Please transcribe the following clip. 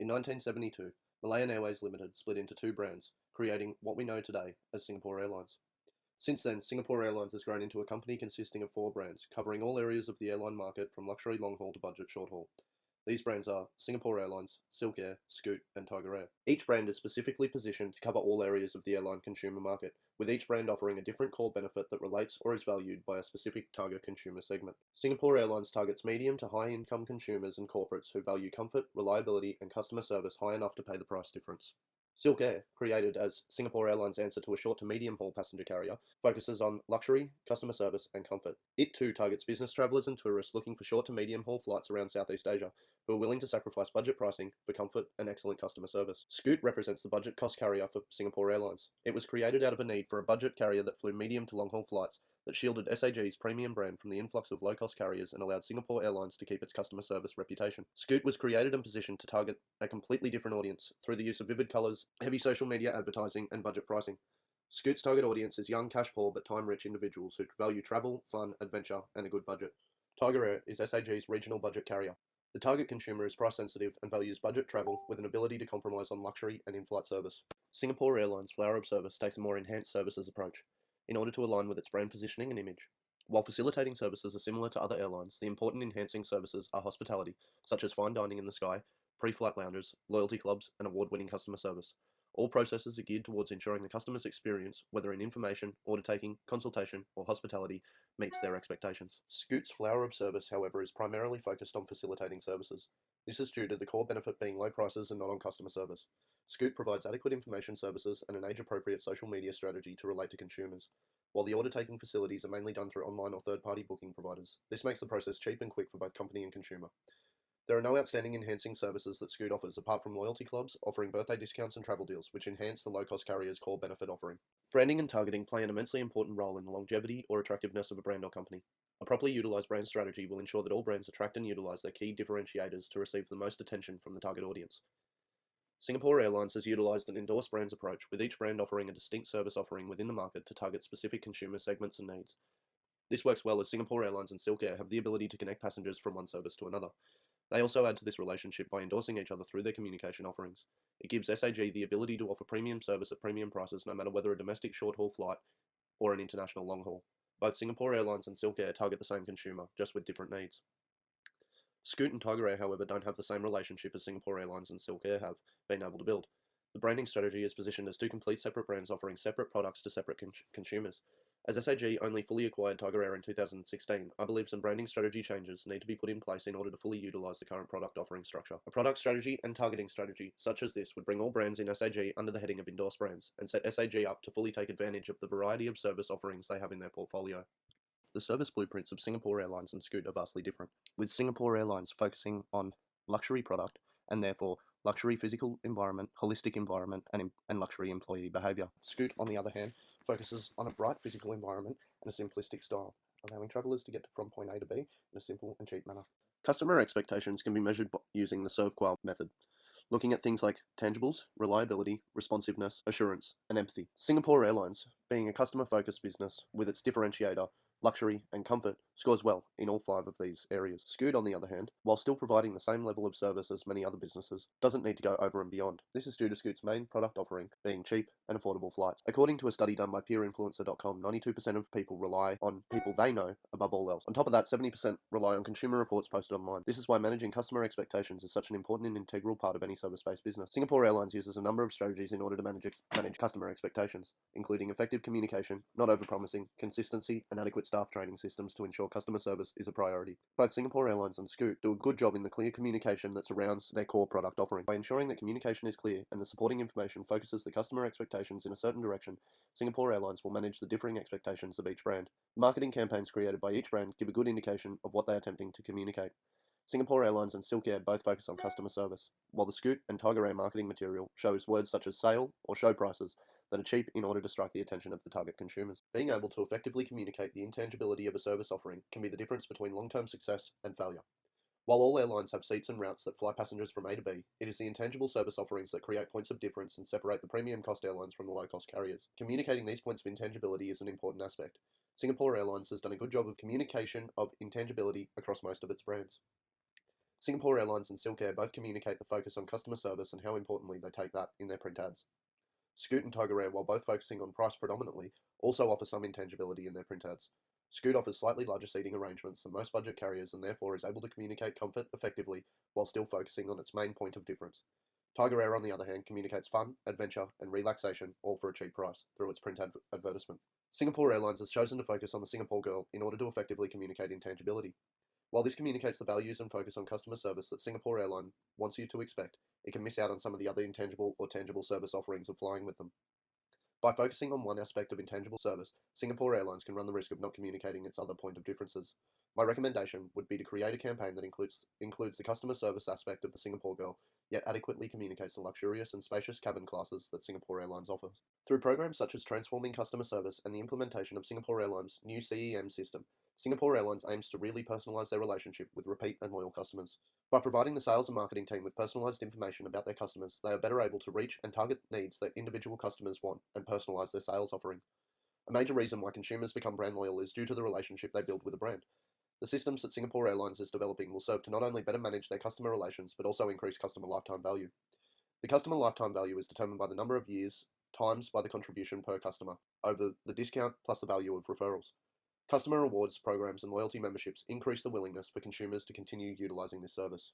In 1972, Malayan Airways Limited split into two brands, creating what we know today as Singapore Airlines. Since then, Singapore Airlines has grown into a company consisting of four brands, covering all areas of the airline market from luxury long haul to budget short haul. These brands are Singapore Airlines, Silk Air, Scoot, and Tiger Air. Each brand is specifically positioned to cover all areas of the airline consumer market, with each brand offering a different core benefit that relates or is valued by a specific target consumer segment. Singapore Airlines targets medium to high income consumers and corporates who value comfort, reliability, and customer service high enough to pay the price difference. Silk Air, created as Singapore Airlines' answer to a short to medium haul passenger carrier, focuses on luxury, customer service, and comfort. It too targets business travellers and tourists looking for short to medium haul flights around Southeast Asia, who are willing to sacrifice budget pricing for comfort and excellent customer service. Scoot represents the budget cost carrier for Singapore Airlines. It was created out of a need for a budget carrier that flew medium to long haul flights, that shielded SAG's premium brand from the influx of low-cost carriers and allowed Singapore Airlines to keep its customer service reputation. Scoot was created and positioned to target a completely different audience through the use of vivid colours, heavy social media advertising, and budget pricing. Scoot's target audience is young, cash-poor but time-rich individuals who value travel, fun, adventure, and a good budget. Tiger Air is SAG's regional budget carrier. The target consumer is price-sensitive and values budget travel with an ability to compromise on luxury and in-flight service. Singapore Airlines' Flower of Service takes a more enhanced services approach, in order to align with its brand positioning and image. While facilitating services are similar to other airlines, the important enhancing services are hospitality, such as fine dining in the sky, pre-flight lounges, loyalty clubs, and award-winning customer service. All processes are geared towards ensuring the customer's experience, whether in information, order taking, consultation, or hospitality, meets their expectations. Scoot's Flower of Service, however, is primarily focused on facilitating services. This is due to the core benefit being low prices and not on customer service. Scoot provides adequate information services and an age-appropriate social media strategy to relate to consumers. While the order-taking facilities are mainly done through online or third-party booking providers, this makes the process cheap and quick for both company and consumer. There are no outstanding enhancing services that Scoot offers apart from loyalty clubs offering birthday discounts and travel deals, which enhance the low-cost carrier's core benefit offering. Branding and targeting play an immensely important role in the longevity or attractiveness of a brand or company. A properly utilised brand strategy will ensure that all brands attract and utilise their key differentiators to receive the most attention from the target audience. Singapore Airlines has utilised an endorsed brands approach, with each brand offering a distinct service offering within the market to target specific consumer segments and needs. This works well as Singapore Airlines and Silk Air have the ability to connect passengers from one service to another. They also add to this relationship by endorsing each other through their communication offerings. It gives SAG the ability to offer premium service at premium prices no matter whether a domestic short-haul flight or an international long-haul. Both Singapore Airlines and Silk Air target the same consumer, just with different needs. Scoot and Tiger Air, however, don't have the same relationship as Singapore Airlines and Silk Air have been able to build. The branding strategy is positioned as two complete separate brands offering separate products to separate consumers. As SAG only fully acquired Tiger Air in 2016, I believe some branding strategy changes need to be put in place in order to fully utilise the current product offering structure. A product strategy and targeting strategy such as this would bring all brands in SAG under the heading of endorsed brands, and set SAG up to fully take advantage of the variety of service offerings they have in their portfolio. The service blueprints of Singapore Airlines and Scoot are vastly different, with Singapore Airlines focusing on luxury product and therefore luxury physical environment, holistic environment, and luxury employee behaviour. Scoot, on the other hand, focuses on a bright physical environment and a simplistic style, allowing travellers to get from point A to B in a simple and cheap manner. Customer expectations can be measured using the SERVQUAL method, looking at things like tangibles, reliability, responsiveness, assurance, and empathy. Singapore Airlines, being a customer-focused business with its differentiator, luxury, and comfort, scores well in all five of these areas. Scoot, on the other hand, while still providing the same level of service as many other businesses, doesn't need to go over and beyond. This is due to Scoot's main product offering being cheap and affordable flights. According to a study done by peerinfluencer.com, 92% of people rely on people they know above all else. On top of that, 70% rely on consumer reports posted online. This is why managing customer expectations is such an important and integral part of any service-based business. Singapore Airlines uses a number of strategies in order to manage customer expectations, including effective communication, not overpromising, consistency, and adequate staff training systems to ensure customer service is a priority. Both Singapore Airlines and Scoot do a good job in the clear communication that surrounds their core product offering. By ensuring that communication is clear and the supporting information focuses the customer expectations in a certain direction, Singapore Airlines will manage the differing expectations of each brand. Marketing campaigns created by each brand give a good indication of what they are attempting to communicate. Singapore Airlines and Silk Air both focus on customer service, while the Scoot and Tiger Air marketing material shows words such as sale or show prices that are cheap in order to strike the attention of the target consumers. Being able to effectively communicate the intangibility of a service offering can be the difference between long-term success and failure. While all airlines have seats and routes that fly passengers from A to B, it is the intangible service offerings that create points of difference and separate the premium cost airlines from the low-cost carriers. Communicating these points of intangibility is an important aspect. Singapore Airlines has done a good job of communication of intangibility across most of its brands. Singapore Airlines and Silk Air both communicate the focus on customer service and how importantly they take that in their print ads. Scoot and Tiger Air, while both focusing on price predominantly, also offer some intangibility in their print ads. Scoot offers slightly larger seating arrangements than most budget carriers and therefore is able to communicate comfort effectively while still focusing on its main point of difference. Tiger Air, on the other hand, communicates fun, adventure, and relaxation, all for a cheap price, through its print advertisement. Singapore Airlines has chosen to focus on the Singapore Girl in order to effectively communicate intangibility. While this communicates the values and focus on customer service that Singapore Airline wants you to expect, it can miss out on some of the other intangible or tangible service offerings of flying with them. By focusing on one aspect of intangible service, Singapore Airlines can run the risk of not communicating its other point of differences. My recommendation would be to create a campaign that includes the customer service aspect of the Singapore Girl, yet adequately communicates the luxurious and spacious cabin classes that Singapore Airlines offers. Through programs such as Transforming Customer Service and the implementation of Singapore Airlines' new CEM system, Singapore Airlines aims to really personalise their relationship with repeat and loyal customers. By providing the sales and marketing team with personalised information about their customers, they are better able to reach and target needs that individual customers want and personalise their sales offering. A major reason why consumers become brand loyal is due to the relationship they build with a brand. The systems that Singapore Airlines is developing will serve to not only better manage their customer relations, but also increase customer lifetime value. The customer lifetime value is determined by the number of years times by the contribution per customer over the discount plus the value of referrals. Customer rewards programs and loyalty memberships increase the willingness for consumers to continue utilising this service.